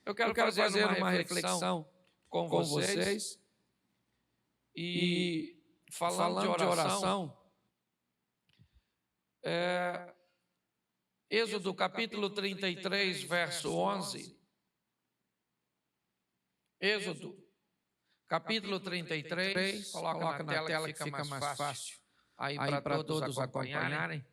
Eu quero fazer uma reflexão com vocês e falando de oração, Êxodo capítulo 33, verso 11. Êxodo capítulo 33, coloca na tela que fica mais fácil aí para todos acompanharem.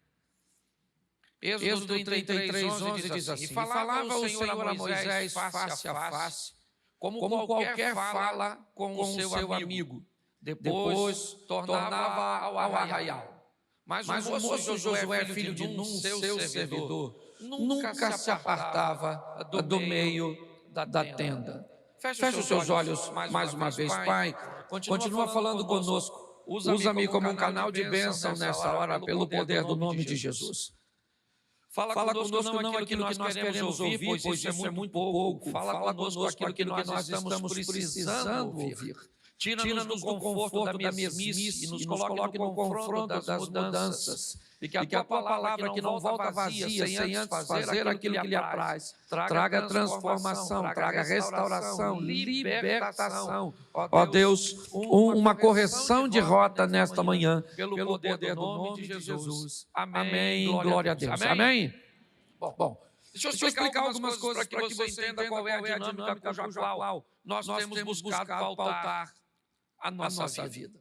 Êxodo 33, 11 diz assim: E falava o Senhor a Moisés face a face, como qualquer fala com o seu amigo. Depois tornava ao arraial. Mas o moço Josué, filho de Nun, seu servidor, nunca se apartava do meio da tenda. Feche os seus olhos mais uma vez, Pai. Continua falando conosco. Usa-me como um canal de bênção nessa hora, pelo poder do nome de Jesus. Fala conosco não aquilo que nós queremos ouvir, pois isso é muito pouco. Fala conosco aquilo que nós estamos precisando ouvir. Tira-nos do conforto da mesmice e nos coloque no confronto das mudanças. E que a tua palavra que não volta vazia, sem antes fazer aquilo que lhe apraz, traga transformação, traga restauração, libertação. Ó Deus, uma correção de rota nesta manhã, pelo poder do nome de Jesus. Amém. Glória a Deus. Amém? Bom, deixa eu explicar algumas coisas para que você entenda qual é a dinâmica cuja qual nós temos buscado pautar a nossa vida.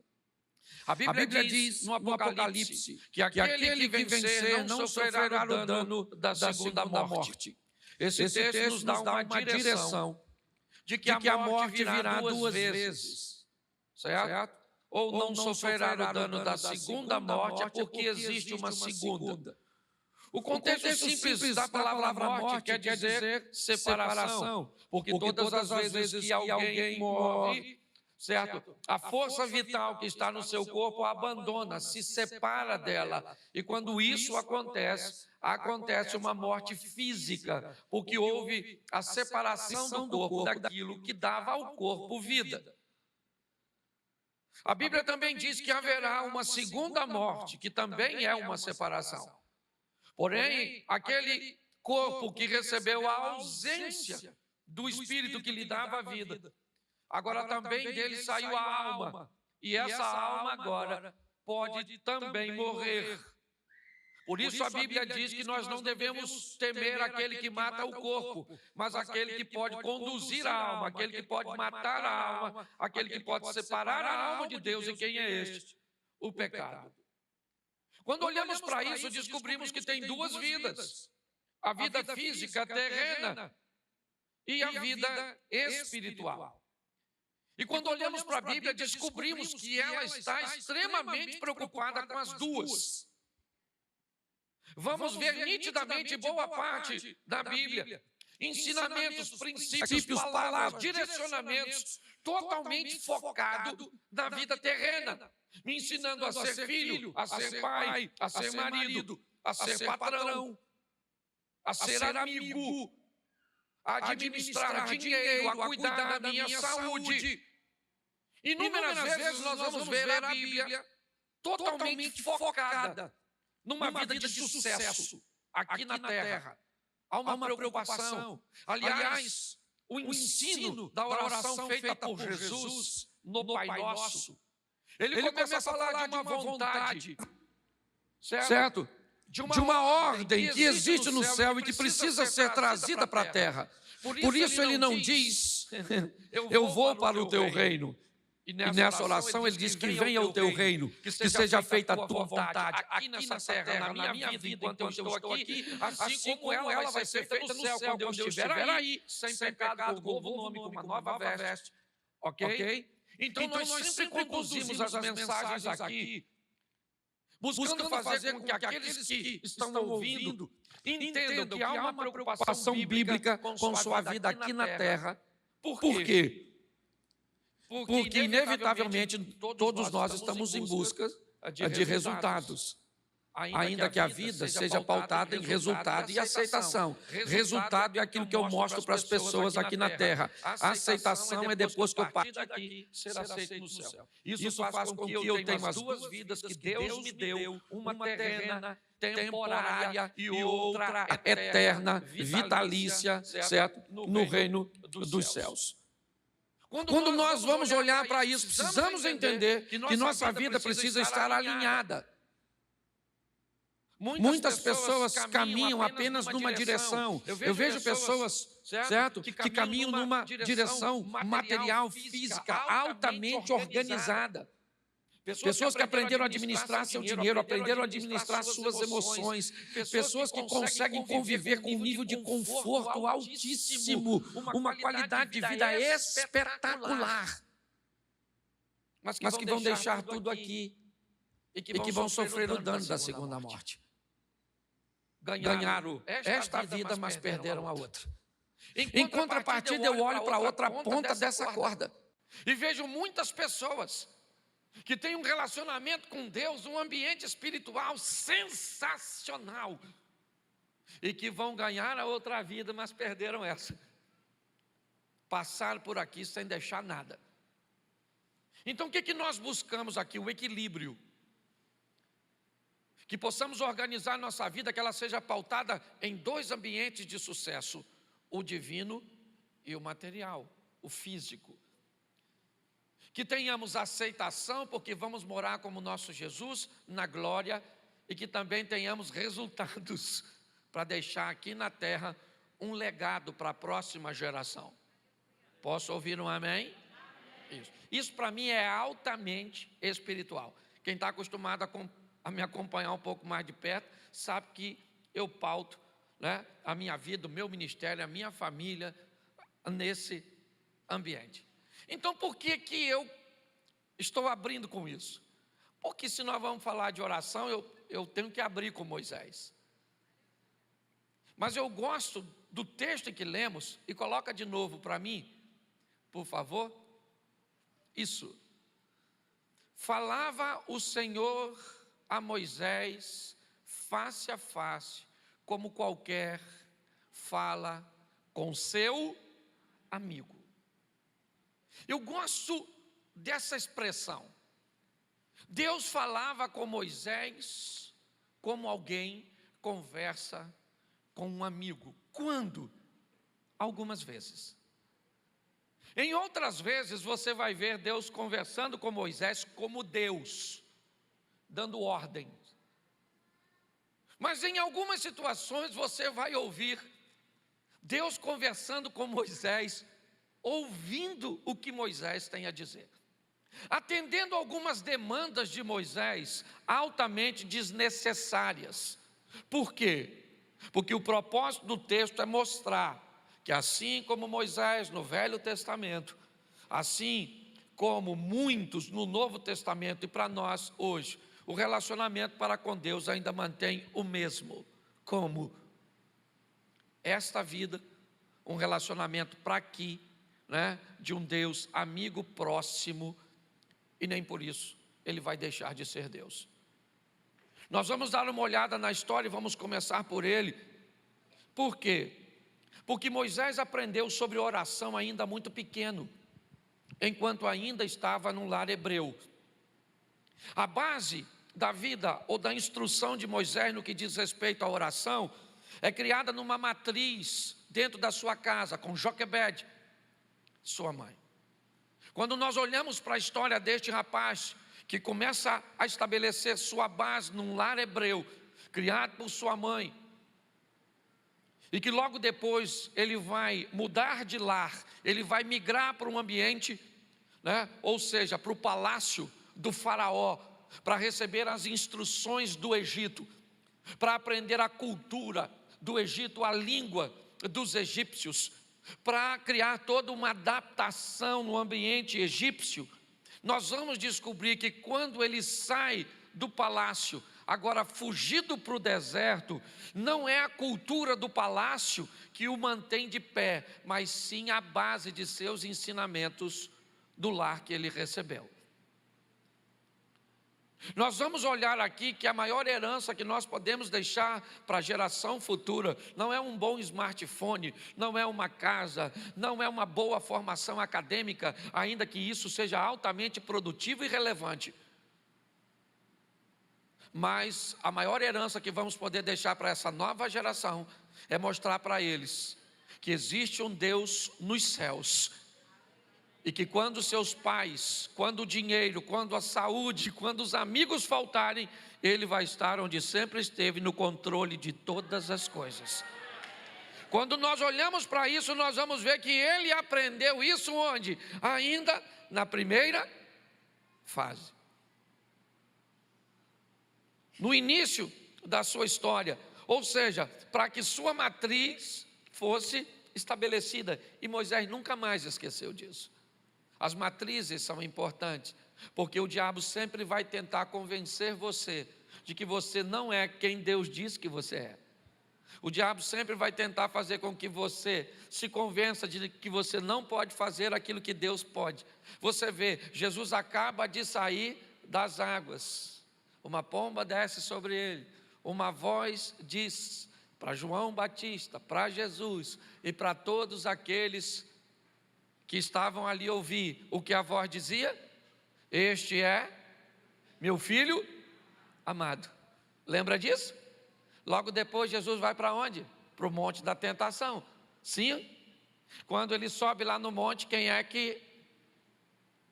A Bíblia diz no Apocalipse que aquele que vencer não sofrerá o dano da segunda morte. Esse texto nos dá uma direção de que a morte virá duas vezes, certo? Ou não sofrerá o dano da segunda morte, é porque existe uma segunda. O contexto simples da palavra morte quer dizer separação, porque todas as vezes que alguém morre, certo? A força vital que está no seu corpo abandona, se separa dela. E quando isso acontece uma morte física, porque houve a separação do corpo daquilo que dava ao corpo vida. A Bíblia também diz que haverá uma segunda morte, que também é uma separação. Porém, aquele corpo que recebeu a ausência do Espírito que lhe dava a vida, agora também dele saiu a alma, e essa alma agora pode também morrer. Por isso a Bíblia diz que nós não devemos temer aquele que mata o corpo, mas aquele que pode conduzir a alma, aquele que pode matar a alma, aquele que pode separar a alma de Deus. E quem é este? O pecado. Quando olhamos para isso, descobrimos que tem duas vidas: a vida física terrena e a vida espiritual. E quando olhamos para a Bíblia, descobrimos que ela está extremamente preocupada com as duas. Vamos ver nitidamente boa parte da Bíblia, ensinamentos, princípios, palavras, direcionamentos totalmente focado na vida terrena, me ensinando a ser filho, a ser pai, a ser marido, a ser patrão, a ser amigo, a administrar dinheiro, a cuidar da minha saúde. Inúmeras vezes nós vamos ver a Bíblia totalmente focada numa vida de sucesso aqui na terra. Há uma preocupação. Aliás, o ensino da oração feita por Jesus no Pai Nosso, ele começa a falar de uma vontade, certo? De uma ordem que existe no céu e que precisa ser trazida para a terra. Por isso ele não diz, eu vou para o teu reino. E nessa oração ele diz que venha o teu reino, que seja feita a tua vontade, aqui nessa terra, na minha vida, enquanto eu estou aqui, assim como ela vai ser feita no céu, quando eu estiver aí, sem pecado, com um novo nome, com uma nova veste. Ok? Então nós sempre conduzimos as mensagens aqui, buscando fazer com que aqueles que estão ouvindo entendam que há uma preocupação bíblica com sua vida aqui na terra. Por quê? Porque, inevitavelmente, todos nós estamos em busca de resultados. ainda que a vida seja pautada em resultado e aceitação. Resultado é aquilo que eu mostro para as pessoas aqui na terra. A aceitação é depois que eu partir daqui, ser aceito no céu. Isso faz com que eu tenha as duas vidas que Deus me deu, uma terrena, temporária, e outra eterna, vitalícia, certo? No reino dos céus. Quando nós vamos olhar para isso, precisamos entender que nossa vida precisa estar alinhada. Muitas pessoas caminham apenas numa direção. Eu vejo pessoas, certo, que caminham numa direção material, física, altamente organizada. Pessoas que aprenderam a administrar seu dinheiro, aprenderam a administrar suas emoções, pessoas que conseguem conviver com um nível de conforto altíssimo, uma qualidade de vida espetacular, mas que vão deixar tudo aqui e que vão sofrer o dano da segunda morte. Ganharam esta vida, mas perderam a outra. Em contrapartida, eu olho para a outra ponta dessa corda e vejo muitas pessoas que têm um relacionamento com Deus, um ambiente espiritual sensacional, e que vão ganhar a outra vida, mas perderam essa. Passaram por aqui sem deixar nada. Então, o que nós buscamos aqui? O equilíbrio. Que possamos organizar nossa vida, que ela seja pautada em dois ambientes de sucesso: o divino e o material, o físico. Que tenhamos aceitação, porque vamos morar como nosso Jesus na glória, e que também tenhamos resultados para deixar aqui na terra um legado para a próxima geração. Posso ouvir um amém? Isso para mim é altamente espiritual. Quem está acostumado a me acompanhar um pouco mais de perto sabe que eu pauto, né, a minha vida, o meu ministério, a minha família nesse ambiente. Então, por que eu estou abrindo com isso? Porque se nós vamos falar de oração, eu tenho que abrir com Moisés. Mas eu gosto do texto que lemos, e coloca de novo para mim, por favor. Isso. Falava o Senhor a Moisés face a face, como qualquer fala com seu amigo. Eu gosto dessa expressão. Deus falava com Moisés como alguém conversa com um amigo. Quando? Algumas vezes. Em outras vezes você vai ver Deus conversando com Moisés como Deus, dando ordem. Mas em algumas situações você vai ouvir Deus conversando com Moisés, ouvindo o que Moisés tem a dizer, atendendo algumas demandas de Moisés altamente desnecessárias. Por quê? Porque o propósito do texto é mostrar que assim como Moisés no Velho Testamento, assim como muitos no Novo Testamento e para nós hoje, o relacionamento para com Deus ainda mantém o mesmo, como esta vida, um relacionamento para aqui, né, de um Deus amigo próximo, e nem por isso ele vai deixar de ser Deus. Nós vamos dar uma olhada na história e vamos começar por ele. Por quê? Porque Moisés aprendeu sobre oração ainda muito pequeno, enquanto ainda estava num lar hebreu. A base da vida ou da instrução de Moisés no que diz respeito à oração é criada numa matriz dentro da sua casa, com Joquebede, sua mãe. Quando nós olhamos para a história deste rapaz, que começa a estabelecer sua base num lar hebreu, criado por sua mãe, e que logo depois ele vai mudar de lar, ele vai migrar para um ambiente, né, ou seja, para o palácio do faraó, para receber as instruções do Egito, para aprender a cultura do Egito, a língua dos egípcios, para criar toda uma adaptação no ambiente egípcio. Nós vamos descobrir que quando ele sai do palácio, agora fugido para o deserto, não é a cultura do palácio que o mantém de pé, mas sim a base de seus ensinamentos do lar que ele recebeu. Nós vamos olhar aqui que a maior herança que nós podemos deixar para a geração futura não é um bom smartphone, não é uma casa, não é uma boa formação acadêmica, ainda que isso seja altamente produtivo e relevante. Mas a maior herança que vamos poder deixar para essa nova geração é mostrar para eles que existe um Deus nos céus. E que quando seus pais, quando o dinheiro, quando a saúde, quando os amigos faltarem, Ele vai estar onde sempre esteve, no controle de todas as coisas. Quando nós olhamos para isso, nós vamos ver que Ele aprendeu isso onde? Ainda na primeira fase. No início da sua história, ou seja, para que sua matriz fosse estabelecida. E Moisés nunca mais esqueceu disso. As matrizes são importantes, porque o diabo sempre vai tentar convencer você de que você não é quem Deus diz que você é. O diabo sempre vai tentar fazer com que você se convença de que você não pode fazer aquilo que Deus pode. Você vê, Jesus acaba de sair das águas, uma pomba desce sobre ele, uma voz diz para João Batista, para Jesus e para todos aqueles que estavam ali ouvir o que a voz dizia: este é meu filho amado. Lembra disso? Logo depois Jesus vai para onde? Para o monte da tentação. Sim, quando ele sobe lá no monte, quem é que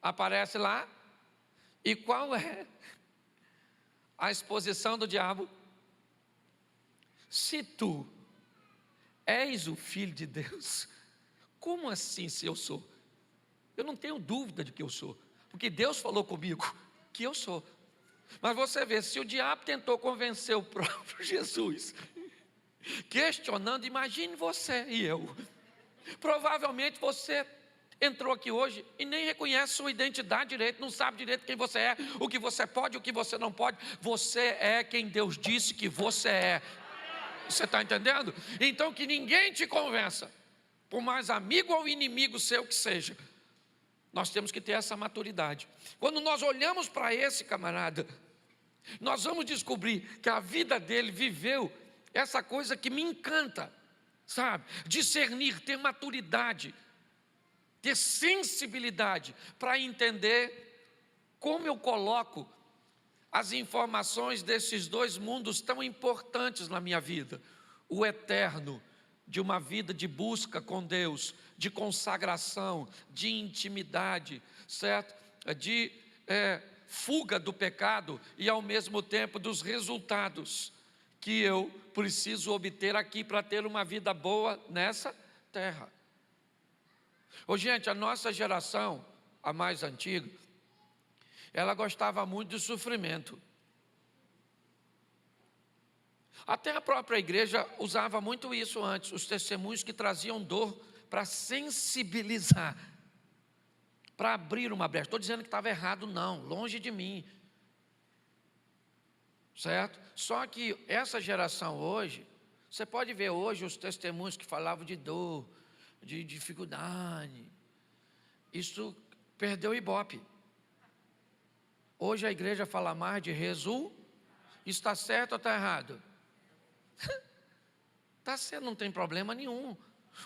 aparece lá? E qual é a exposição do diabo? Se tu és o filho de Deus, como assim se eu sou? Eu não tenho dúvida de que eu sou, porque Deus falou comigo que eu sou. Mas você vê, se o diabo tentou convencer o próprio Jesus, questionando, imagine você e eu. Provavelmente você entrou aqui hoje e nem reconhece sua identidade direito, não sabe direito quem você é, o que você pode, o que você não pode. Você é quem Deus disse que você é. Você está entendendo? Então que ninguém te convença, por mais amigo ou inimigo seu que seja. Nós temos que ter essa maturidade. Quando nós olhamos para esse camarada, nós vamos descobrir que a vida dele viveu essa coisa que me encanta, sabe? Discernir, ter maturidade, ter sensibilidade para entender como eu coloco as informações desses dois mundos tão importantes na minha vida. O eterno, de uma vida de busca com Deus, de consagração, de intimidade, certo? De fuga do pecado e ao mesmo tempo dos resultados que eu preciso obter aqui para ter uma vida boa nessa terra. Ô, gente, a nossa geração, a mais antiga, ela gostava muito de sofrimento. Até a própria igreja usava muito isso antes, os testemunhos que traziam dor para sensibilizar, para abrir uma brecha. Estou dizendo que estava errado, não, longe de mim. Certo? Só que essa geração hoje, você pode ver hoje os testemunhos que falavam de dor, de dificuldade. Isso perdeu o ibope. Hoje a igreja fala mais de resultado. Está certo ou está errado? Está certo, não tem problema nenhum.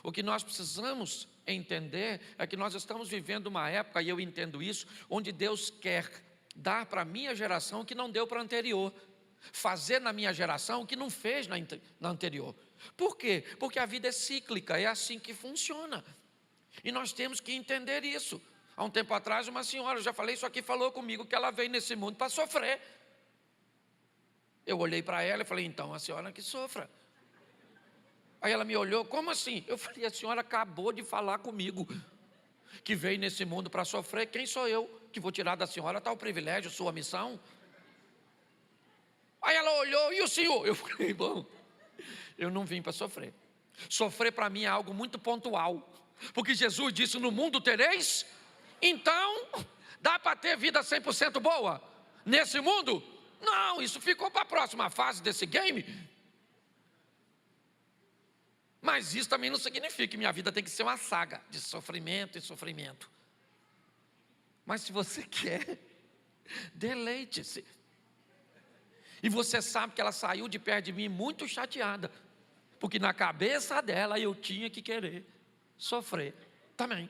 O que nós precisamos entender é que nós estamos vivendo uma época, e eu entendo isso, onde Deus quer dar para a minha geração o que não deu para a anterior, fazer na minha geração o que não fez na anterior. Por quê? Porque a vida é cíclica, é assim que funciona. E nós temos que entender isso. Há um tempo atrás, uma senhora, eu já falei isso aqui, falou comigo que ela veio nesse mundo para sofrer. Eu olhei para ela e falei, então a senhora que sofra. Aí ela me olhou, como assim? Eu falei, a senhora acabou de falar comigo que veio nesse mundo para sofrer. Quem sou eu que vou tirar da senhora tal privilégio, sua missão? Aí ela olhou, e o senhor? Eu falei, bom, eu não vim para sofrer. Sofrer para mim é algo muito pontual, porque Jesus disse, no mundo tereis. Então, dá para ter vida 100% boa nesse mundo? Não, isso ficou para a próxima fase desse game. Mas isso também não significa que minha vida tem que ser uma saga de sofrimento e sofrimento. Mas se você quer, deleite-se. E você sabe que ela saiu de perto de mim muito chateada, porque na cabeça dela eu tinha que querer sofrer também.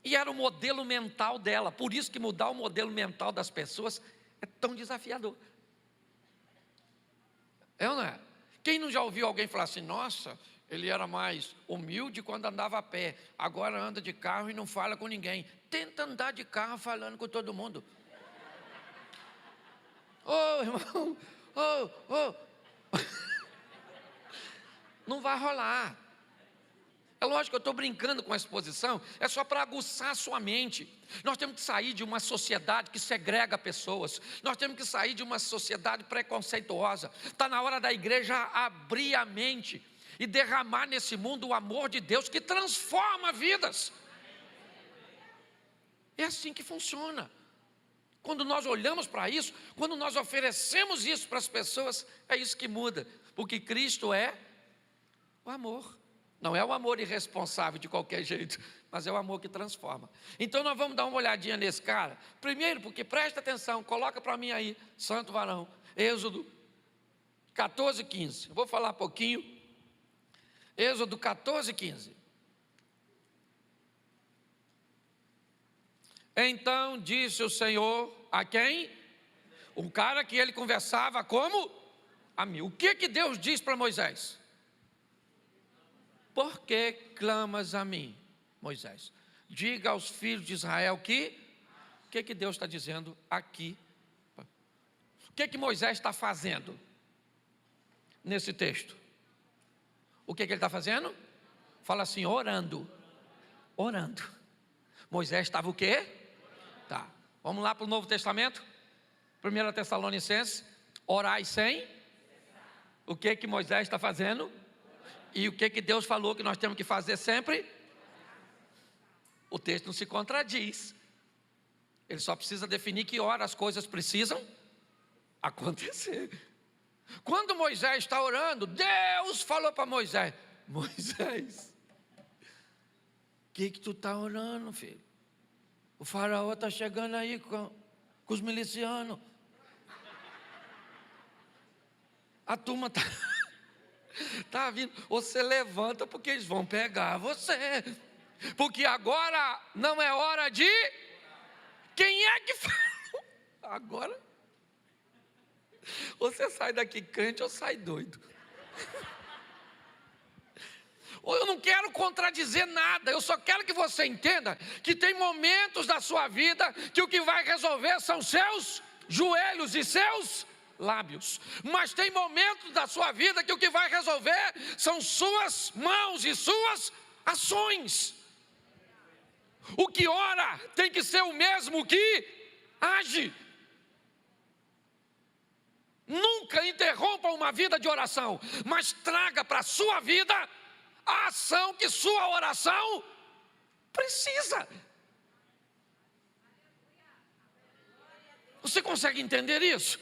E era o modelo mental dela. Por isso que mudar o modelo mental das pessoas é tão desafiador. É ou não é? Quem não já ouviu alguém falar assim: nossa, ele era mais humilde quando andava a pé, agora anda de carro e não fala com ninguém. Tenta andar de carro falando com todo mundo. Ô, irmão, ô. Não vai rolar. É lógico que eu estou brincando com a exposição, é só para aguçar a sua mente. Nós temos que sair de uma sociedade que segrega pessoas. Nós temos que sair de uma sociedade preconceituosa. Está na hora da igreja abrir a mente e derramar nesse mundo o amor de Deus que transforma vidas. É assim que funciona. Quando nós olhamos para isso, quando nós oferecemos isso para as pessoas, é isso que muda. Porque Cristo é o amor. Não é o amor irresponsável de qualquer jeito, mas é o amor que transforma. Então nós vamos dar uma olhadinha nesse cara. Primeiro, porque presta atenção, coloca para mim aí, santo varão, Êxodo 14, 15. Eu vou falar um pouquinho. Êxodo 14, 15. Então disse o Senhor a quem? Um cara que ele conversava como amigo. O que Deus diz para Moisés? Por que clamas a mim, Moisés? Diga aos filhos de Israel que... O que Deus está dizendo aqui? O que Moisés está fazendo nesse texto? O que ele está fazendo? Fala assim, orando. Orando. Moisés estava o quê? Tá. Vamos lá para o Novo Testamento? 1 Tessalonicenses. Orai sem. O que Moisés está fazendo? E o que Deus falou que nós temos que fazer sempre? O texto não se contradiz. Ele só precisa definir que hora as coisas precisam acontecer. Quando Moisés está orando, Deus falou para Moisés: Moisés, o que tu está orando, filho? O faraó está chegando aí com os milicianos. A turma está vindo. Você levanta porque eles vão pegar você. Porque agora não é hora de... Quem é que fala? Agora você sai daqui crente ou sai doido. Eu não quero contradizer nada, eu só quero que você entenda que tem momentos da sua vida que o que vai resolver são seus joelhos e seus lábios. Mas tem momentos da sua vida que o que vai resolver são suas mãos e suas ações. O que ora tem que ser o mesmo que age. Nunca interrompa uma vida de oração, mas traga para a sua vida a ação que sua oração precisa. Você consegue entender isso?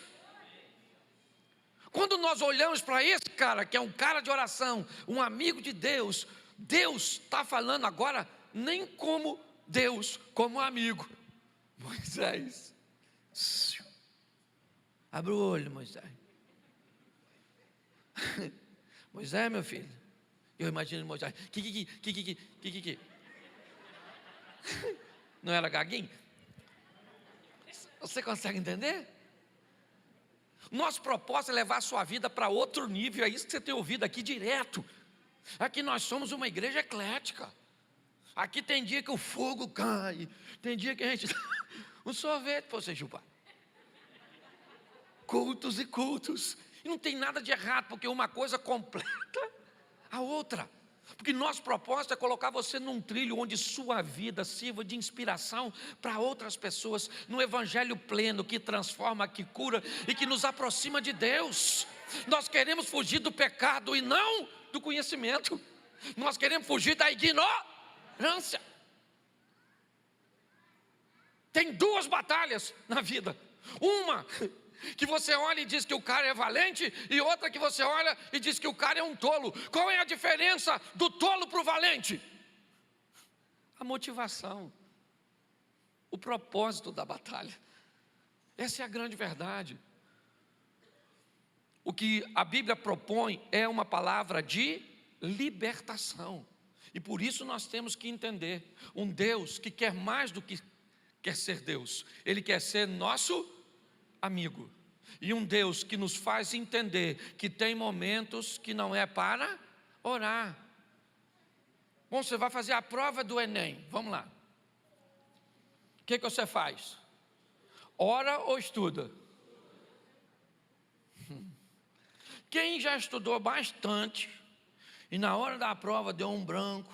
Quando nós olhamos para esse cara, que é um cara de oração, um amigo de Deus, Deus está falando agora nem como Deus, como amigo. Moisés, abre o olho, Moisés. Moisés, meu filho. Eu imagino Moisés. Que. Não era gaguinho? Você consegue entender? Nosso propósito é levar a sua vida para outro nível. É isso que você tem ouvido aqui direto. Aqui nós somos uma igreja eclética. Aqui tem dia que o fogo cai. Tem dia que a gente... um sorvete para você chupar. Cultos e cultos. E não tem nada de errado, porque uma coisa completa a outra. Porque nosso propósito é colocar você num trilho onde sua vida sirva de inspiração para outras pessoas, no evangelho pleno que transforma, que cura e que nos aproxima de Deus. Nós queremos fugir do pecado e não do conhecimento. Nós queremos fugir da ignorância. Tem duas batalhas na vida. Uma que você olha e diz que o cara é valente, e outra que você olha e diz que o cara é um tolo. Qual é a diferença do tolo para o valente? A motivação, o propósito da batalha. Essa é a grande verdade. O que a Bíblia propõe é uma palavra de libertação. E por isso nós temos que entender, um Deus que quer mais do que quer ser Deus, Ele quer ser nosso amigo. E um Deus que nos faz entender que tem momentos que não é para orar. Bom, você vai fazer a prova do Enem, vamos lá. O que você faz? Ora ou estuda? Quem já estudou bastante e na hora da prova deu um branco,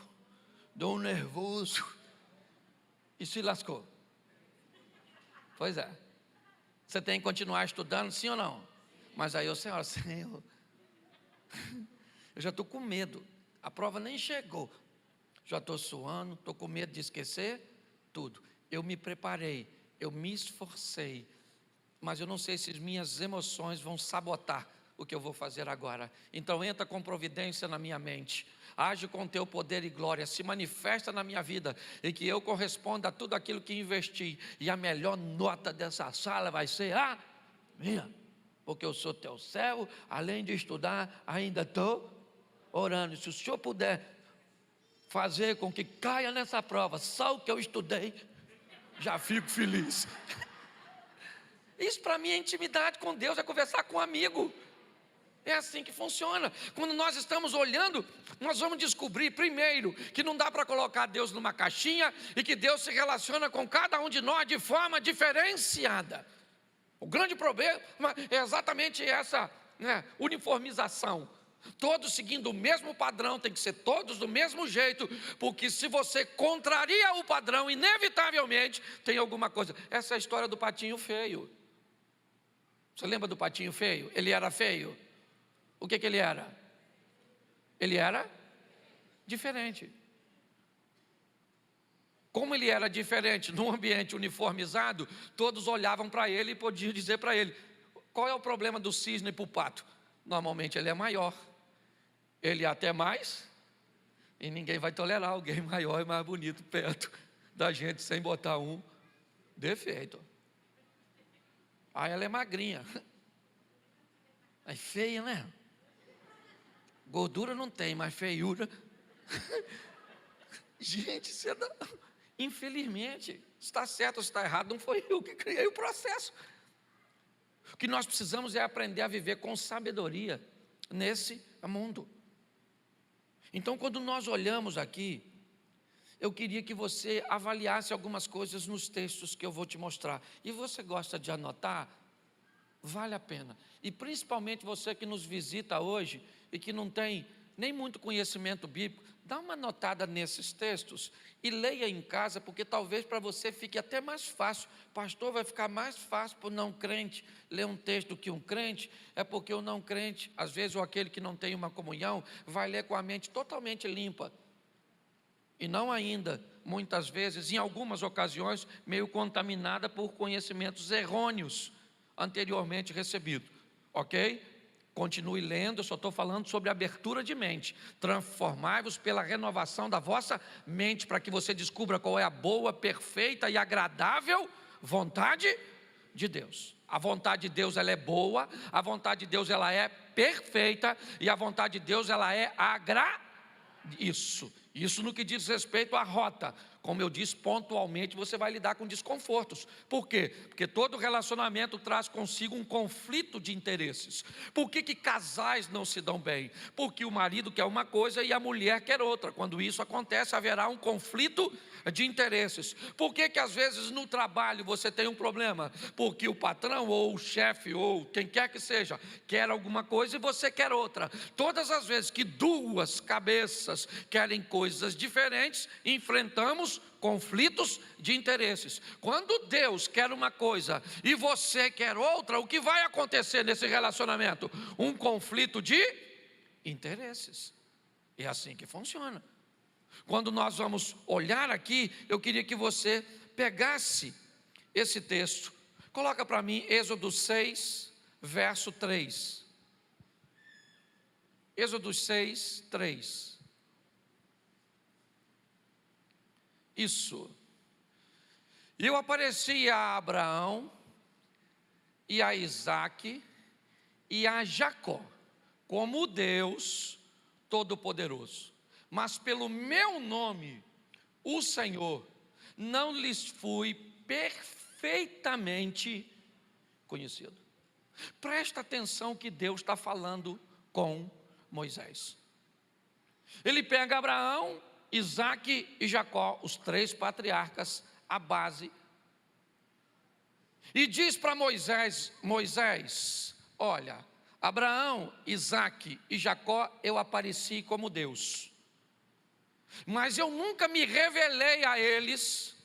deu um nervoso e se lascou? Pois é. Você tem que continuar estudando, sim ou não? Mas aí você olha, Senhor, eu já estou com medo, a prova nem chegou, já estou suando, estou com medo de esquecer tudo. Eu me preparei, eu me esforcei, mas eu não sei se as minhas emoções vão sabotar o que eu vou fazer agora. Então entra com providência na minha mente, age com teu poder e glória, se manifesta na minha vida, e que eu corresponda a tudo aquilo que investi, e a melhor nota dessa sala vai ser a minha, porque eu sou teu servo, além de estudar, ainda estou orando. Se o Senhor puder fazer com que caia nessa prova só o que eu estudei, já fico feliz. Isso para mim é intimidade com Deus, é conversar com um amigo. É assim que funciona. Quando nós estamos olhando, nós vamos descobrir primeiro que não dá para colocar Deus numa caixinha e que Deus se relaciona com cada um de nós de forma diferenciada. O grande problema é exatamente essa, uniformização. Todos seguindo o mesmo padrão, tem que ser todos do mesmo jeito, porque se você contraria o padrão, inevitavelmente tem alguma coisa. Essa é a história do patinho feio. Você lembra do patinho feio? Ele era feio. O que ele era? Ele era diferente. Como ele era diferente, num ambiente uniformizado, todos olhavam para ele e podiam dizer para ele: qual é o problema do cisne para o pato? Normalmente ele é maior, ele é até mais, e ninguém vai tolerar alguém maior e mais bonito perto da gente sem botar um defeito. Ah, ela é magrinha. É feia, né? Gordura não tem, mas feiura. Gente, infelizmente, está certo ou está errado, não foi eu que criei o processo. O que nós precisamos é aprender a viver com sabedoria nesse mundo. Então, quando nós olhamos aqui, eu queria que você avaliasse algumas coisas nos textos que eu vou te mostrar. E você gosta de anotar? Vale a pena. E principalmente você que nos visita hoje e que não tem nem muito conhecimento bíblico, dá uma notada nesses textos e leia em casa, porque talvez para você fique até mais fácil. Pastor, vai ficar mais fácil para o não crente ler um texto do que um crente? É porque o não crente, às vezes, ou aquele que não tem uma comunhão, vai ler com a mente totalmente limpa. E não ainda, muitas vezes, em algumas ocasiões, meio contaminada por conhecimentos errôneos anteriormente recebidos, ok? Continue lendo, eu só estou falando sobre abertura de mente. Transformai-vos pela renovação da vossa mente, para que você descubra qual é a boa, perfeita e agradável vontade de Deus. A vontade de Deus, ela é boa, a vontade de Deus, ela é perfeita, e a vontade de Deus, ela é Isso no que diz respeito à rota. Como eu disse, pontualmente você vai lidar com desconfortos. Por quê? Porque todo relacionamento traz consigo um conflito de interesses. Por que casais não se dão bem? Porque o marido quer uma coisa e a mulher quer outra. Quando isso acontece, haverá um conflito de interesses. Por que às vezes no trabalho você tem um problema? Porque o patrão ou o chefe ou quem quer que seja quer alguma coisa e você quer outra. Todas as vezes que duas cabeças querem coisas diferentes, enfrentamos conflitos de interesses. Quando Deus quer uma coisa e você quer outra, o que vai acontecer nesse relacionamento? Um conflito de interesses. É assim que funciona. Quando nós vamos olhar aqui, eu queria que você pegasse esse texto. Coloca para mim Êxodo 6, verso 3. Êxodo 6, 3. Isso. E eu apareci a Abraão e a Isaque e a Jacó, como Deus Todo-Poderoso. Mas pelo meu nome, o Senhor, não lhes fui perfeitamente conhecido. Presta atenção que Deus está falando com Moisés. Ele pega Abraão, Isaque e Jacó, os 3 patriarcas, a base, e diz para Moisés: Moisés, olha, Abraão, Isaque e Jacó, eu apareci como Deus, mas eu nunca me revelei a eles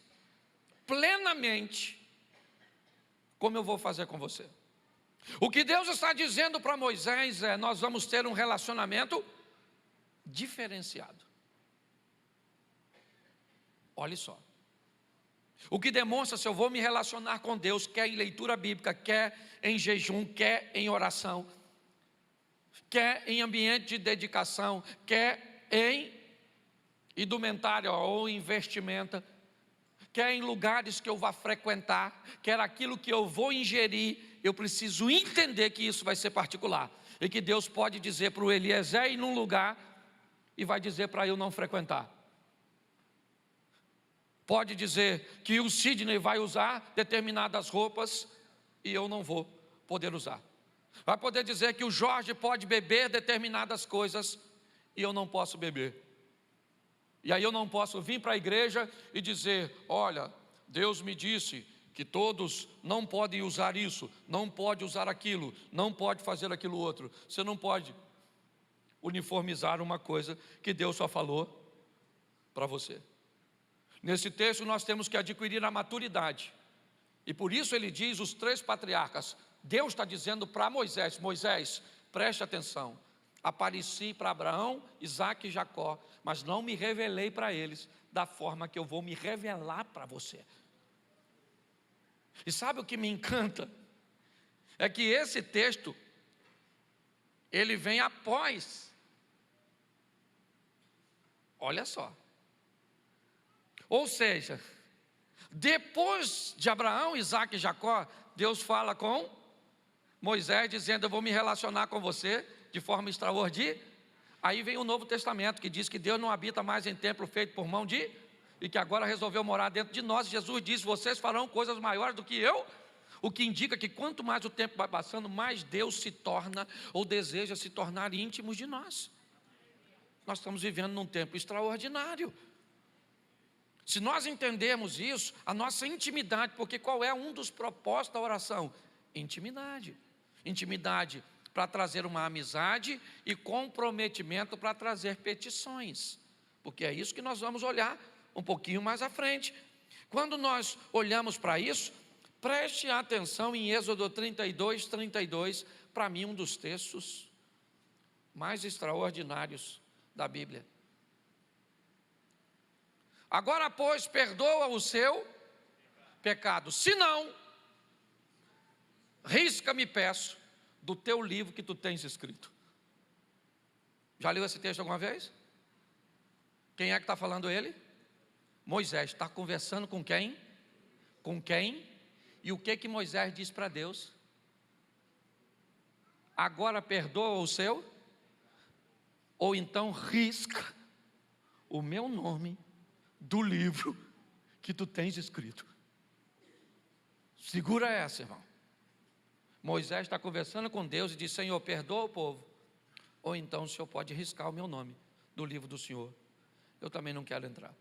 plenamente, como eu vou fazer com você. O que Deus está dizendo para Moisés é: nós vamos ter um relacionamento diferenciado. Olha só, o que demonstra se eu vou me relacionar com Deus, quer em leitura bíblica, quer em jejum, quer em oração, quer em ambiente de dedicação, quer em indumentária ou investimento, quer em lugares que eu vá frequentar, quer aquilo que eu vou ingerir, eu preciso entender que isso vai ser particular, e que Deus pode dizer para o Eliezer ir num lugar, e vai dizer para eu não frequentar. Pode dizer que o Sidney vai usar determinadas roupas, e eu não vou poder usar. Vai poder dizer que o Jorge pode beber determinadas coisas, e eu não posso beber. E aí eu não posso vir para a igreja e dizer: olha, Deus me disse que todos não podem usar isso, não pode usar aquilo, não pode fazer aquilo outro. Você não pode uniformizar uma coisa que Deus só falou para você. Nesse texto nós temos que adquirir a maturidade, e por isso ele diz os 3 patriarcas. Deus está dizendo para Moisés: Moisés, preste atenção, apareci para Abraão, Isaque e Jacó, mas não me revelei para eles da forma que eu vou me revelar para você. E sabe o que me encanta? É que esse texto, ele vem após. Olha só. Ou seja, depois de Abraão, Isaque e Jacó, Deus fala com Moisés dizendo: eu vou me relacionar com você de forma extraordinária. Aí vem o Novo Testamento, que diz que Deus não habita mais em templo feito por mão de, e que agora resolveu morar dentro de nós. Jesus diz: vocês farão coisas maiores do que eu. O que indica que quanto mais o tempo vai passando, mais Deus se torna, ou deseja se tornar íntimos de nós. Nós estamos vivendo num tempo extraordinário. Se nós entendermos isso, a nossa intimidade, porque qual é um dos propósitos da oração? Intimidade. Intimidade para trazer uma amizade, e comprometimento para trazer petições, porque é isso que nós vamos olhar um pouquinho mais à frente. Quando nós olhamos para isso, preste atenção em Êxodo 32, 32, para mim um dos textos mais extraordinários da Bíblia. Agora, pois, perdoa o seu pecado, se não, risca-me, peço, do teu livro que tu tens escrito. Já leu esse texto alguma vez? Quem é que está falando ele? Moisés. Está conversando com quem? Com quem? E o que Moisés diz para Deus? Agora perdoa o seu, ou então risca o meu nome do livro que tu tens escrito. Segura essa, irmão. Moisés está conversando com Deus e diz: Senhor, perdoa o povo, ou então o Senhor pode riscar o meu nome do livro do Senhor. Eu também não quero entrar.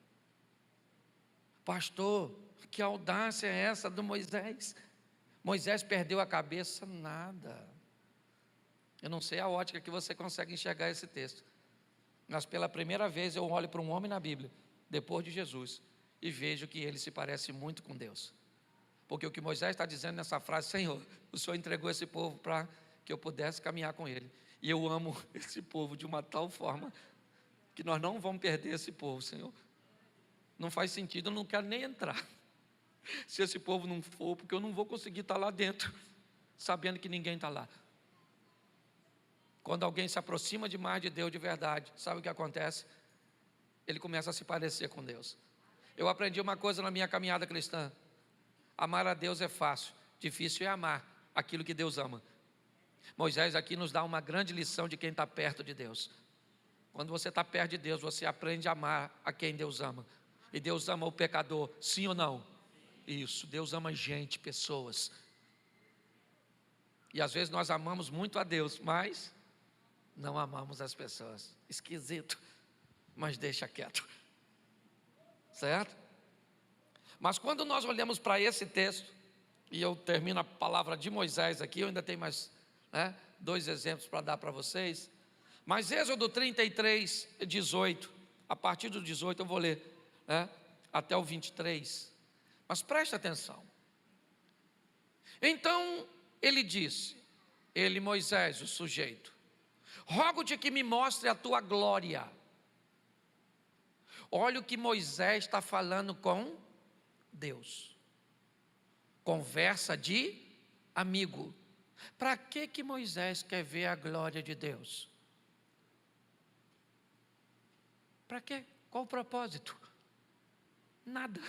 Pastor, que audácia é essa do Moisés? Moisés perdeu a cabeça? Nada. Eu não sei a ótica que você consegue enxergar esse texto, mas pela primeira vez eu olho para um homem na Bíblia, depois de Jesus, e vejo que ele se parece muito com Deus. Porque o que Moisés está dizendo nessa frase: Senhor, o Senhor entregou esse povo para que eu pudesse caminhar com ele, e eu amo esse povo de uma tal forma que nós não vamos perder esse povo, Senhor. Não faz sentido, eu não quero nem entrar se esse povo não for, porque eu não vou conseguir estar lá dentro sabendo que ninguém está lá. Quando alguém se aproxima demais de Deus de verdade, sabe o que acontece? Ele começa a se parecer com Deus. Eu aprendi uma coisa na minha caminhada cristã: amar a Deus é fácil, difícil é amar aquilo que Deus ama. Moisés aqui nos dá uma grande lição de quem está perto de Deus. Quando você está perto de Deus, você aprende a amar a quem Deus ama. E Deus ama o pecador, sim ou não? Isso, Deus ama gente, pessoas. E às vezes nós amamos muito a Deus, mas não amamos as pessoas. Esquisito, mas deixa quieto. Certo? Mas quando nós olhamos para esse texto, e eu termino a palavra de Moisés aqui, eu ainda tenho mais 2 exemplos para dar para vocês. Mas Êxodo 33, 18, a partir do 18 eu vou ler até o 23. Mas preste atenção. Então ele disse, Moisés, o sujeito, rogo-te que me mostre a tua glória. Olha o que Moisés está falando com Deus. Conversa de amigo. Para que Moisés quer ver a glória de Deus? Para quê? Qual o propósito? Nada.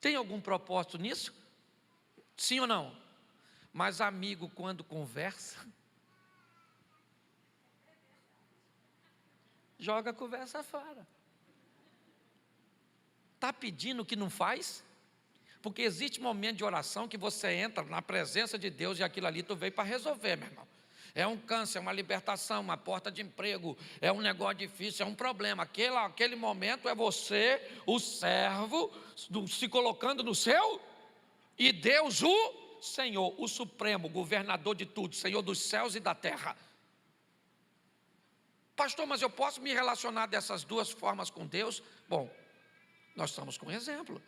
Tem algum propósito nisso? Sim ou não? Mas amigo, quando conversa, joga a conversa fora. Está pedindo o que não faz? Porque existe momento de oração que você entra na presença de Deus e aquilo ali tu veio para resolver, meu irmão. É um câncer, uma libertação, uma porta de emprego, é um negócio difícil, é um problema. Aquele momento é você, o servo, se colocando no seu, e Deus, o Senhor, o Supremo, governador de tudo, Senhor dos céus e da terra. Pastor, mas eu posso me relacionar dessas duas formas com Deus? Bom, nós estamos com um exemplo.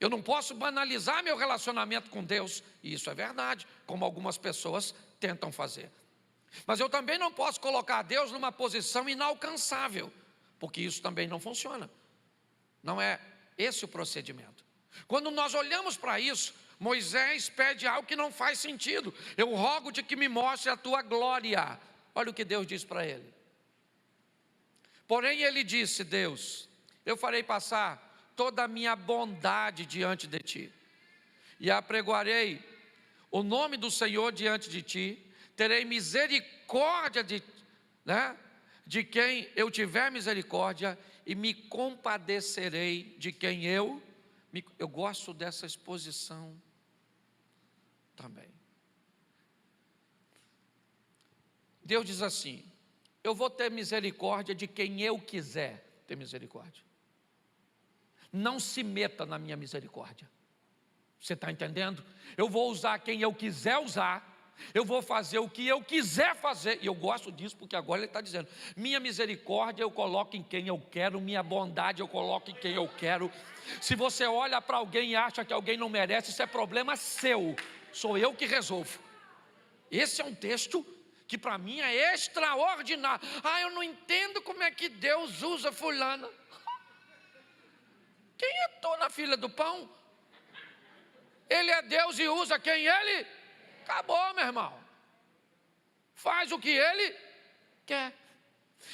Eu não posso banalizar meu relacionamento com Deus, e isso é verdade, como algumas pessoas tentam fazer. Mas eu também não posso colocar Deus numa posição inalcançável, porque isso também não funciona. Não é esse o procedimento. Quando nós olhamos para isso, Moisés pede algo que não faz sentido. Eu rogo-te que me mostre a tua glória. Olha o que Deus diz para ele. Porém ele disse, Deus, eu farei passar toda a minha bondade diante de ti, e apregoarei o nome do Senhor diante de ti, terei misericórdia de quem eu tiver misericórdia, e me compadecerei de quem eu gosto dessa exposição também. Deus diz assim, eu vou ter misericórdia de quem eu quiser ter misericórdia. Não se meta na minha misericórdia. Você está entendendo? Eu vou usar quem eu quiser usar, eu vou fazer o que eu quiser fazer, e eu gosto disso porque agora ele está dizendo, minha misericórdia eu coloco em quem eu quero, minha bondade eu coloco em quem eu quero. Se você olha para alguém e acha que alguém não merece, isso é problema seu, sou eu que resolvo. Esse é um texto que para mim é extraordinário. Eu não entendo como é que Deus usa fulano. Quem é tu na fila do pão? Ele é Deus e usa quem ele? Acabou, meu irmão. Faz o que ele quer.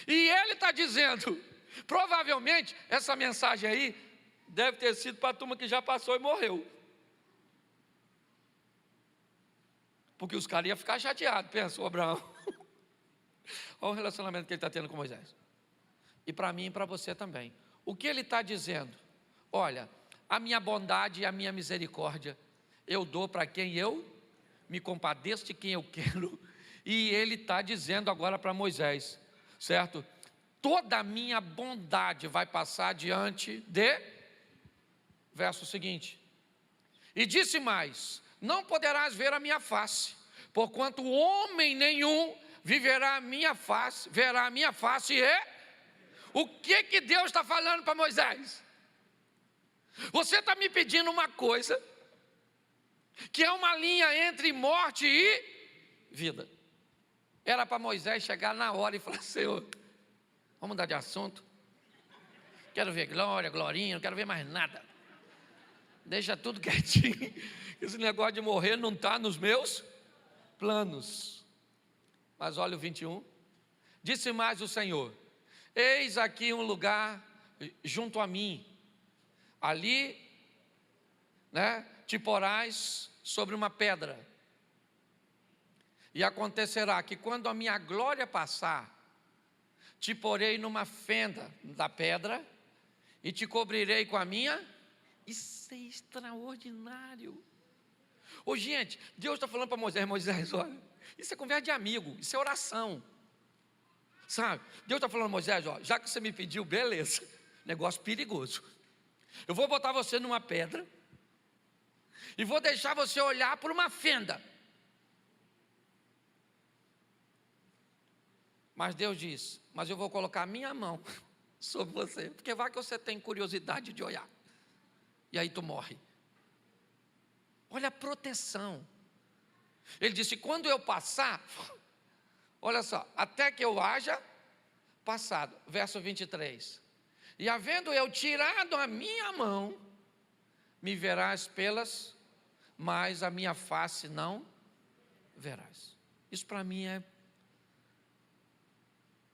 E ele está dizendo, provavelmente, essa mensagem aí deve ter sido para a turma que já passou e morreu. Porque os caras iam ficar chateados, pensou Abraão. Olha o relacionamento que ele está tendo com Moisés. E para mim e para você também. O que ele está dizendo? Olha, a minha bondade e a minha misericórdia eu dou para quem eu me compadeço de quem eu quero. E ele está dizendo agora para Moisés, certo? Toda a minha bondade vai passar diante de... Verso seguinte. E disse mais, não poderás ver a minha face, porquanto homem nenhum verá a minha face e... O que Deus está falando para Moisés? Você está me pedindo uma coisa que é uma linha entre morte e vida. Era para Moisés chegar na hora e falar, Senhor, vamos mudar de assunto. Quero ver glória, glorinha, não quero ver mais nada. Deixa tudo quietinho. Esse negócio de morrer não está nos meus planos. Mas olha o 21. Disse mais o Senhor, eis aqui um lugar junto a mim. Ali, te porás sobre uma pedra. E acontecerá que quando a minha glória passar, te porei numa fenda da pedra e te cobrirei com a minha. Isso é extraordinário. Ô gente, Deus está falando para Moisés, olha, isso é conversa de amigo, isso é oração. Sabe, Deus está falando a Moisés, ó, já que você me pediu, beleza, negócio perigoso. Eu vou botar você numa pedra e vou deixar você olhar por uma fenda. Mas Deus diz, mas eu vou colocar a minha mão sobre você, porque vai que você tem curiosidade de olhar, e aí tu morre. Olha a proteção. Ele disse, quando eu passar, olha só, até que eu haja passado, verso 23, e havendo eu tirado a minha mão, me verás pelas, mas a minha face não verás. Isso para mim é,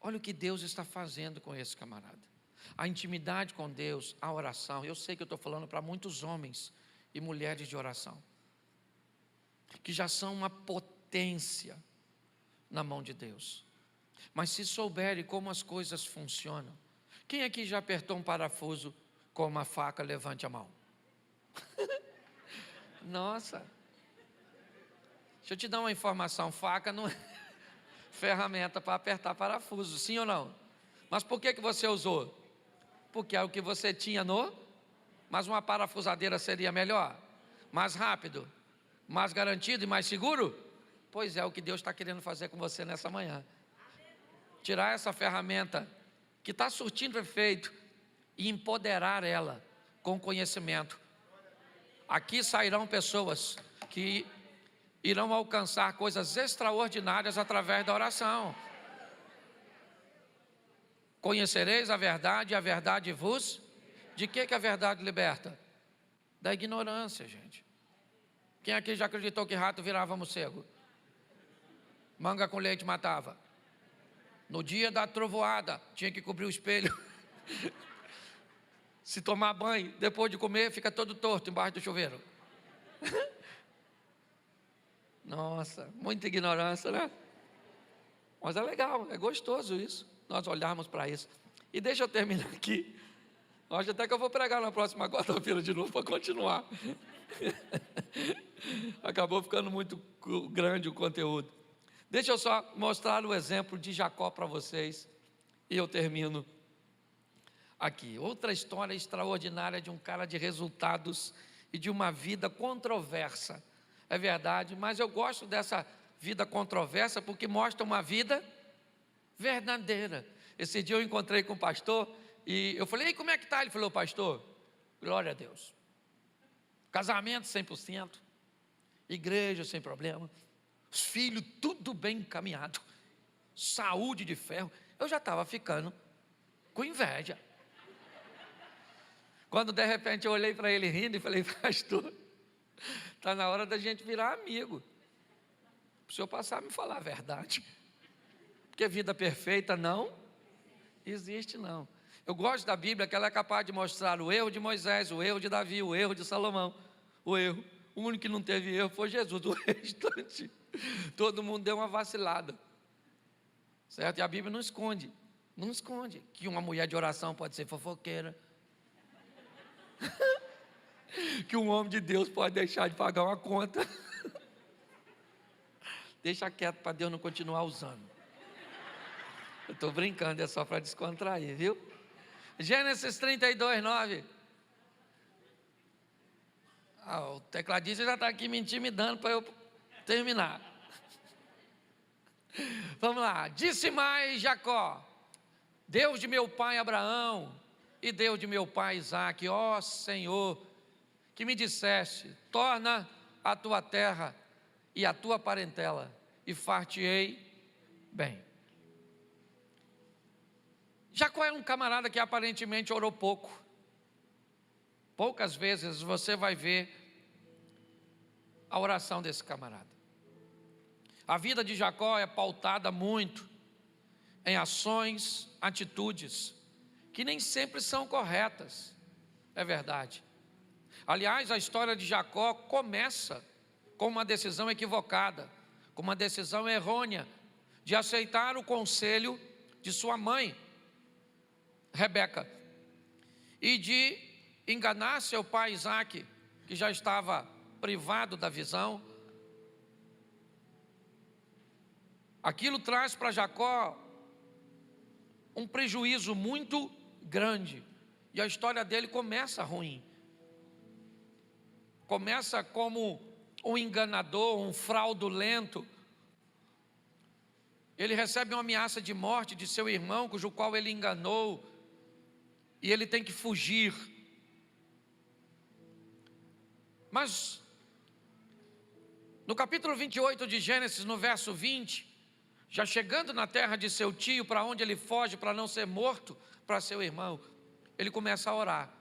olha o que Deus está fazendo com esse camarada. A intimidade com Deus, a oração. Eu sei que eu estou falando para muitos homens e mulheres de oração, que já são uma potência na mão de Deus. Mas se souberem como as coisas funcionam, quem aqui já apertou um parafuso com uma faca? Levante a mão. Nossa, deixa eu te dar uma informação, faca não é ferramenta para apertar parafuso, sim ou não? Mas por que você usou? Porque é o que você tinha mas uma parafusadeira seria melhor, mais rápido, mais garantido e mais seguro? Pois é, o que Deus está querendo fazer com você nessa manhã. Tirar essa ferramenta que está surtindo efeito e empoderar ela com conhecimento. Aqui sairão pessoas que irão alcançar coisas extraordinárias através da oração. Conhecereis a verdade e a verdade vos... De que a verdade liberta? Da ignorância, gente. Quem aqui já acreditou que rato virava morcego? Manga com leite matava. No dia da trovoada, tinha que cobrir o espelho. Se tomar banho, depois de comer, fica todo torto embaixo do chuveiro. Nossa, muita ignorância, né? Mas é legal, é gostoso isso, nós olharmos para isso. E deixa eu terminar aqui. Acho até que eu vou pregar na próxima quarta-feira de novo para continuar. Acabou ficando muito grande o conteúdo. Deixa eu só mostrar o exemplo de Jacó para vocês e eu termino aqui. Outra história extraordinária de um cara de resultados e de uma vida controversa. É verdade, mas eu gosto dessa vida controversa porque mostra uma vida verdadeira. Esse dia eu encontrei com o pastor e eu falei, e como é que está? Ele falou, pastor, glória a Deus. Casamento 100%, igreja sem problema, os filhos tudo bem encaminhado, saúde de ferro. Eu já estava ficando com inveja. Quando de repente eu olhei para ele rindo e falei, pastor, está na hora da gente virar amigo. O senhor passar a me falar a verdade. Porque vida perfeita não existe não. Eu gosto da Bíblia que ela é capaz de mostrar o erro de Moisés, o erro de Davi, o erro de Salomão. O único que não teve erro foi Jesus. O restante, todo mundo deu uma vacilada. Certo? E a Bíblia não esconde que uma mulher de oração pode ser fofoqueira. Que um homem de Deus pode deixar de pagar uma conta. Deixa quieto para Deus não continuar usando. Eu estou brincando, é só para descontrair, viu? Gênesis 32, 9. O tecladista já está aqui me intimidando para eu terminar. Vamos lá. Disse mais Jacó, Deus de meu pai Abraão e Deus de meu pai Isaque, ó Senhor, que me disseste, torna a tua terra e a tua parentela, e far-te-ei bem. Jacó é um camarada que aparentemente orou pouco. Poucas vezes você vai ver a oração desse camarada. A vida de Jacó é pautada muito em ações, atitudes, que nem sempre são corretas. É verdade. Aliás, a história de Jacó começa com uma decisão equivocada, com uma decisão errônea, de aceitar o conselho de sua mãe, Rebeca, e de enganar seu pai Isaque, que já estava privado da visão. Aquilo traz para Jacó um prejuízo muito grande, e a história dele começa ruim. Começa como um enganador, um fraudulento. Ele recebe uma ameaça de morte de seu irmão, cujo qual ele enganou, e ele tem que fugir. Mas no capítulo 28 de Gênesis, no verso 20, já chegando na terra de seu tio, para onde ele foge para não ser morto para seu irmão, ele começa a orar.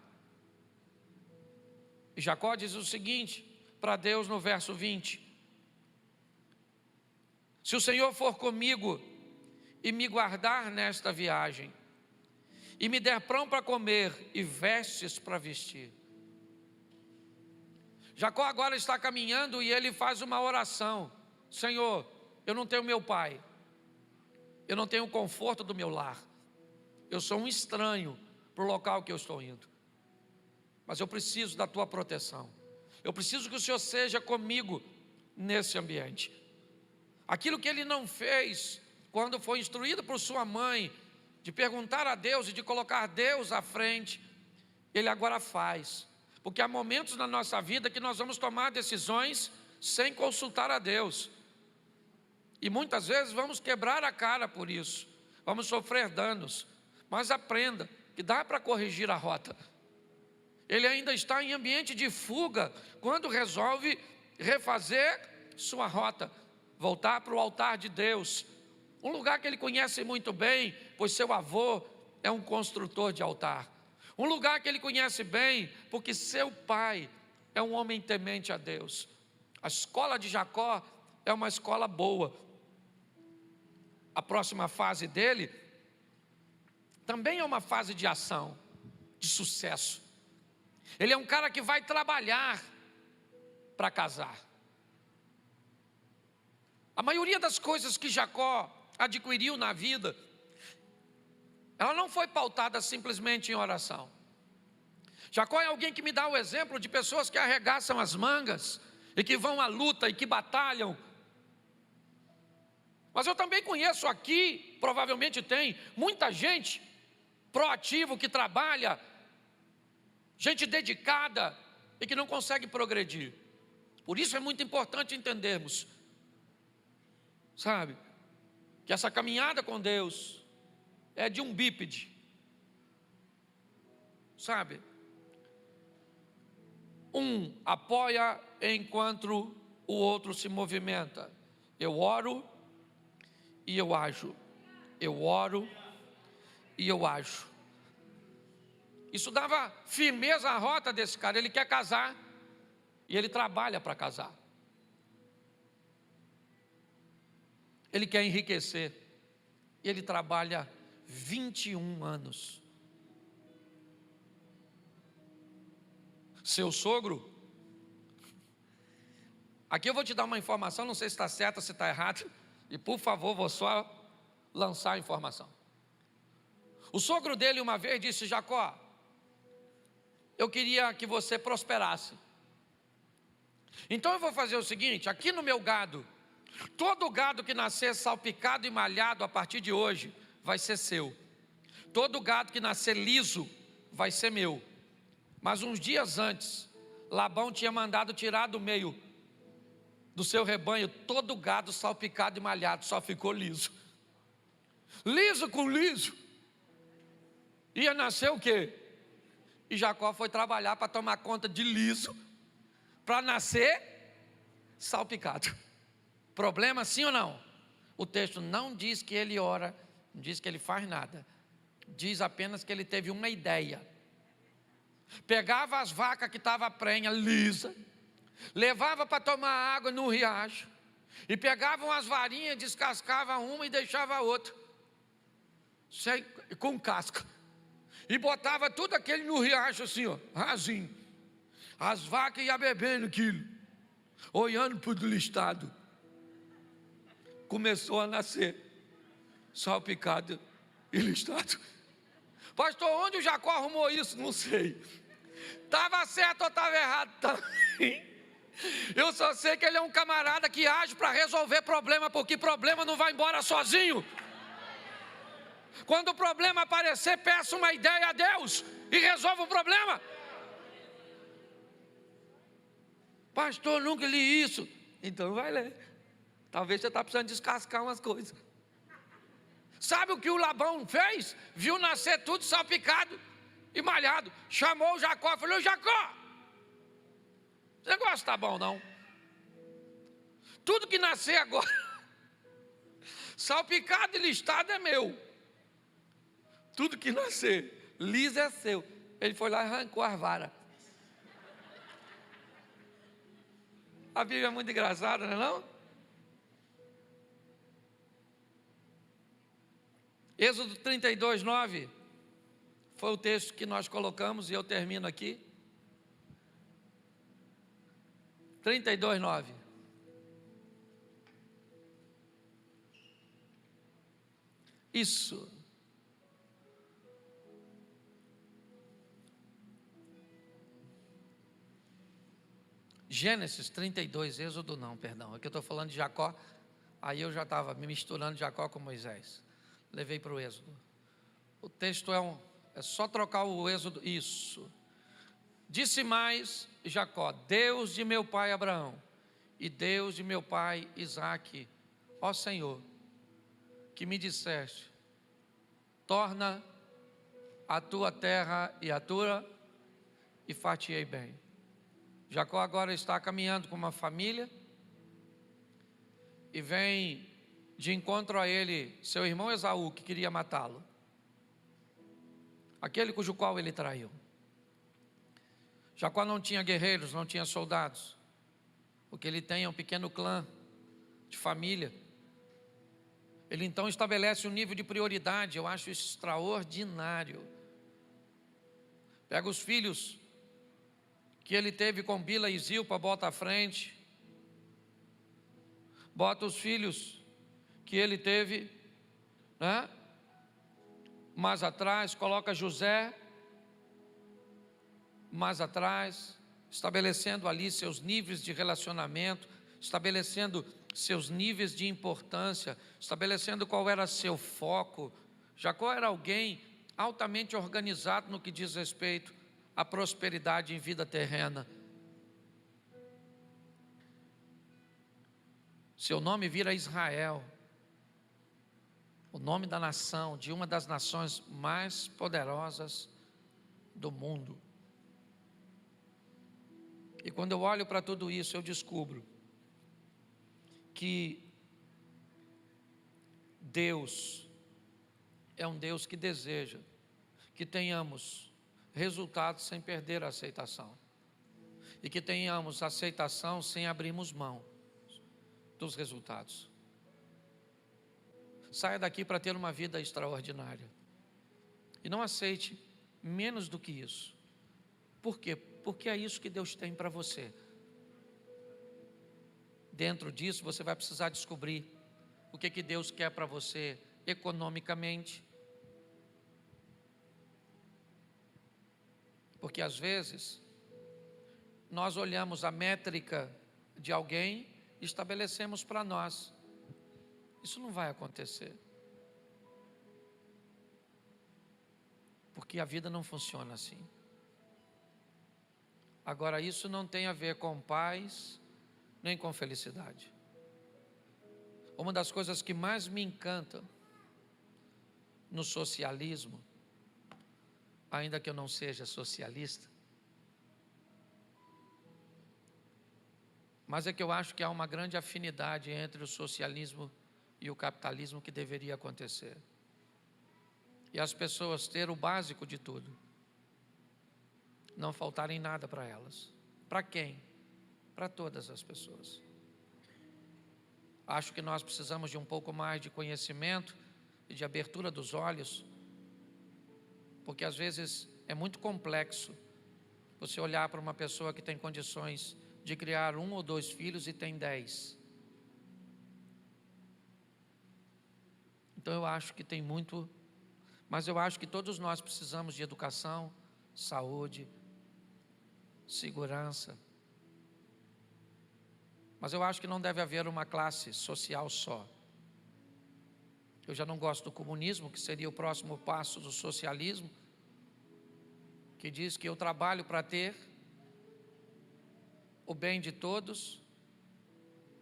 E Jacó diz o seguinte para Deus no verso 20: se o Senhor for comigo e me guardar nesta viagem, e me der pão para comer e vestes para vestir. Jacó agora está caminhando e ele faz uma oração: Senhor, eu não tenho meu pai, eu não tenho o conforto do meu lar, eu sou um estranho para o local que eu estou indo, mas eu preciso da tua proteção, eu preciso que o Senhor seja comigo nesse ambiente. Aquilo que ele não fez quando foi instruído por sua mãe, de perguntar a Deus e de colocar Deus à frente, ele agora faz. Porque há momentos na nossa vida que nós vamos tomar decisões sem consultar a Deus, e muitas vezes vamos quebrar a cara por isso, vamos sofrer danos. Mas aprenda que dá para corrigir a rota. Ele ainda está em ambiente de fuga quando resolve refazer sua rota, voltar para o altar de Deus, um lugar que ele conhece muito bem, pois seu avô é um construtor de altar. Um lugar que ele conhece bem, porque seu pai é um homem temente a Deus. A escola de Jacó é uma escola boa. A próxima fase dele também é uma fase de ação, de sucesso. Ele é um cara que vai trabalhar para casar. A maioria das coisas que Jacó adquiriu na vida, ela não foi pautada simplesmente em oração. Jacó é alguém que me dá o exemplo de pessoas que arregaçam as mangas e que vão à luta e que batalham. Mas eu também conheço aqui, provavelmente tem, muita gente proativa que trabalha, gente dedicada e que não consegue progredir. Por isso é muito importante entendermos, sabe, que essa caminhada com Deus é de um bípede, sabe? Um apoia enquanto o outro se movimenta. Eu oro e eu ajo. Eu oro e eu ajo. Isso dava firmeza à rota desse cara. Ele quer casar e ele trabalha para casar. Ele quer enriquecer e ele trabalha 21 anos. Seu sogro, aqui eu vou te dar uma informação, não sei se está certa, se está errada, e por favor, vou só lançar a informação. O sogro dele uma vez disse: Jacó, eu queria que você prosperasse. Então eu vou fazer o seguinte: aqui no meu gado, todo gado que nascer salpicado e malhado a partir de hoje vai ser seu. Todo gado que nascer liso vai ser meu. Mas uns dias antes, Labão tinha mandado tirar do meio do seu rebanho todo gado salpicado e malhado, só ficou liso. Liso com liso. Ia nascer o quê? E Jacó foi trabalhar para tomar conta de liso, para nascer salpicado. Problema sim ou não? O texto não diz que ele ora, não diz que ele faz nada. Diz apenas que ele teve uma ideia. Pegava as vacas que estavam prenha, lisa, levava para tomar água no riacho, e pegavam as varinhas, descascava uma e deixava a outra, com casca, e botava tudo aquele no riacho assim, ó, rasinho. As vacas iam bebendo aquilo. olhando para o listado, começou a nascer salpicado e listado. Pastor, onde o Jacó arrumou isso? Não sei. Estava certo ou estava errado também. Eu só sei que ele é um camarada que age para resolver problema, porque problema não vai embora sozinho. Quando o problema aparecer, peça uma ideia a Deus e resolva o problema. Pastor, nunca li isso. Então vai ler. Talvez você está precisando descascar umas coisas. Sabe o que o Labão fez? Viu nascer tudo salpicado e malhado. Chamou o Jacó e falou: Jacó, esse negócio está bom não? Tudo que nascer agora, salpicado e listado é meu. Tudo que nascer, liso é seu. Ele foi lá e arrancou a vara. A Bíblia é muito engraçada, não é não? Êxodo 32, 9, foi o texto que nós colocamos e eu termino aqui. 32, 9. Isso. Gênesis 32, Êxodo não, perdão. Aqui eu estou falando de Jacó, aí eu já estava me misturando Jacó com Moisés. Levei para o Êxodo. O texto é só trocar o Êxodo. Isso. Disse mais Jacó: Deus de meu pai Abraão e Deus de meu pai Isaque, ó Senhor, que me disseste: torna a tua terra e a tua, e far-te-ei bem. Jacó agora está caminhando com uma família e vem de encontro a ele seu irmão Esaú, que queria matá-lo, aquele cujo qual ele traiu. Jacó não tinha guerreiros, não tinha soldados. O que ele tem é um pequeno clã de família. Ele então estabelece um nível de prioridade, eu acho extraordinário. Pega os filhos que ele teve com Bila e Zilpa, bota à frente. Bota os filhos que ele teve, né, mais atrás, coloca José mais atrás, estabelecendo ali seus níveis de relacionamento, estabelecendo seus níveis de importância, estabelecendo qual era seu foco. Jacó era alguém altamente organizado no que diz respeito à prosperidade em vida terrena. Seu nome vira Israel, o nome da nação, de uma das nações mais poderosas do mundo. E quando eu olho para tudo isso, eu descubro que Deus é um Deus que deseja que tenhamos resultados sem perder a aceitação, e que tenhamos aceitação sem abrirmos mão dos resultados. Saia daqui para ter uma vida extraordinária e não aceite menos do que isso. Por quê? Porque é isso que Deus tem para você. Dentro disso você vai precisar descobrir o que Deus quer para você economicamente. Porque às vezes nós olhamos a métrica de alguém e estabelecemos para nós. Isso não vai acontecer. Porque a vida não funciona assim. Agora, isso não tem a ver com paz, nem com felicidade. Uma das coisas que mais me encanta no socialismo, ainda que eu não seja socialista, mas é que eu acho que há uma grande afinidade entre o socialismo e o capitalismo que deveria acontecer. E as pessoas terem o básico de tudo, não faltarem nada para elas. Para quem? Para todas as pessoas. Acho que nós precisamos de um pouco mais de conhecimento e de abertura dos olhos, porque às vezes é muito complexo você olhar para uma pessoa que tem condições de criar 1 ou 2 filhos e tem 10. Então eu acho que tem muito, mas eu acho que todos nós precisamos de educação, saúde, segurança. Mas eu acho que não deve haver uma classe social só. Eu já não gosto do comunismo, que seria o próximo passo do socialismo, que diz que eu trabalho para ter o bem de todos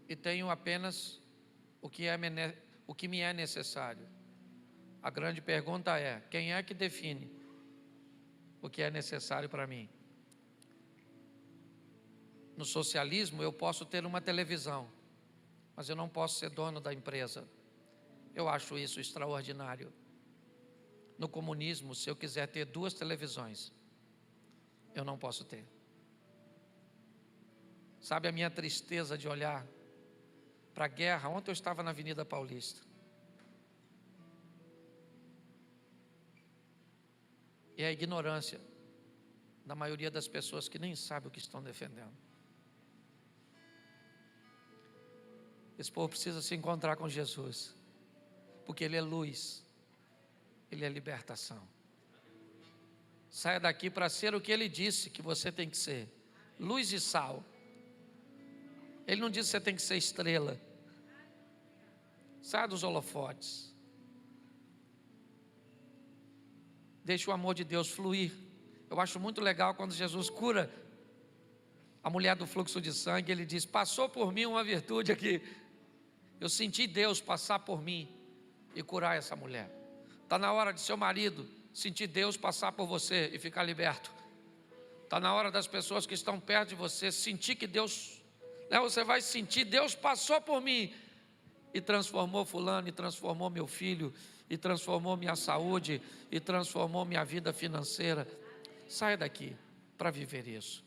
e tenho apenas o que me é necessário. A grande pergunta é: quem é que define o que é necessário para mim? No socialismo eu posso ter uma televisão, mas eu não posso ser dono da empresa. Eu acho isso extraordinário. No comunismo, se eu quiser ter 2 televisões, eu não posso ter. Sabe a minha tristeza de olhar para a guerra? Ontem eu estava na Avenida Paulista. E a ignorância da maioria das pessoas que nem sabe o que estão defendendo. Esse povo precisa se encontrar com Jesus, porque Ele é luz, Ele é libertação. Saia daqui para ser o que Ele disse que você tem que ser: luz e sal. Ele não disse que você tem que ser estrela. Saia dos holofotes. Deixe o amor de Deus fluir. Eu acho muito legal quando Jesus cura a mulher do fluxo de sangue. Ele diz: passou por mim uma virtude aqui. Eu senti Deus passar por mim e curar essa mulher. Está na hora de seu marido sentir Deus passar por você e ficar liberto. Está na hora das pessoas que estão perto de você sentir que Deus, você vai sentir: Deus passou por mim e transformou fulano, e transformou meu filho, e transformou minha saúde, e transformou minha vida financeira. Saia daqui para viver isso.